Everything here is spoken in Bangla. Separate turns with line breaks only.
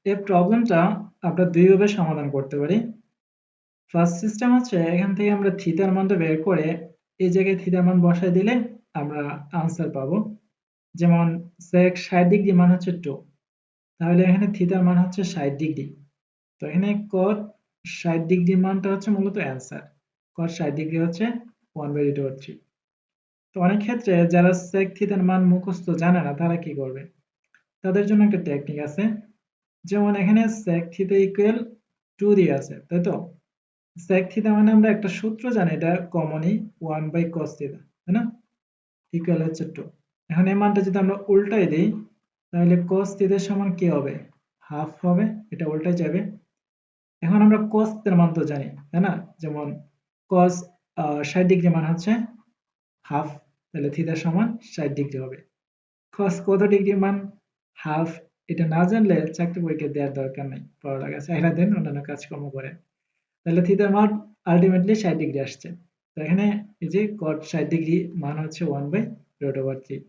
এই প্রবলেমটা আমরা দুইভাবে সমাধান করতে পারি। ফার্স্ট সিস্টেম হচ্ছে এখান থেকে আমরা থিটার মানটা বের করে এই জায়গায় থিটার মান বসায় দিলে আমরা আনসার পাবো। যেমন sec 60 ডিগ্রি মান হচ্ছে 2, তাহলে এখানে থিটার মান হচ্ছে 60 ডিগ্রি। তো এখানে cot 60 ডিগ্রি মানটা হচ্ছে মূলত অ্যান্সার। cot 60 ডিগ্রি হচ্ছে 1/√3। তো অনেক ক্ষেত্রে যারা sec থিটার মান মুখস্থ জানে না তারা কি করবে, তাদের জন্য একটা টেকনিক আছে। যেমন এখানে sec থিটা ইকুয়াল 2 দিয়ে আছে, তাই তো? sec থিটা মানে আমরা একটা সূত্র জানি, এটা কমনই 1/cos থিটা, তাই না? ইকুয়াল হচ্ছে 2। এখন এই মানটা যদি আমরা উল্টাই দিই তাহলে cos থিটা সমান কি হবে? হাফ হবে, এটা উল্টাই যাবে। এখন আমরা cos এর মান তো জানি, তাই না? যেমন cos 60 ডিগ্রি মান হচ্ছে হাফ, তাহলে থিটা সমান 60 ডিগ্রি হবে। cos কত ডিগ্রি মান? হাফ। এটা না জানলে চাকরি পরীক্ষা দেওয়ার দরকার নাই, পড়ালেখা চাইরা দেন, অন্যান্য কাজকর্ম করেন। তাহলে থিটার মান আলটিমেটলি 60 ডিগ্রি আসছে। তো এখানে এই যে cot 60 ডিগ্রি মান হচ্ছে 1/√3।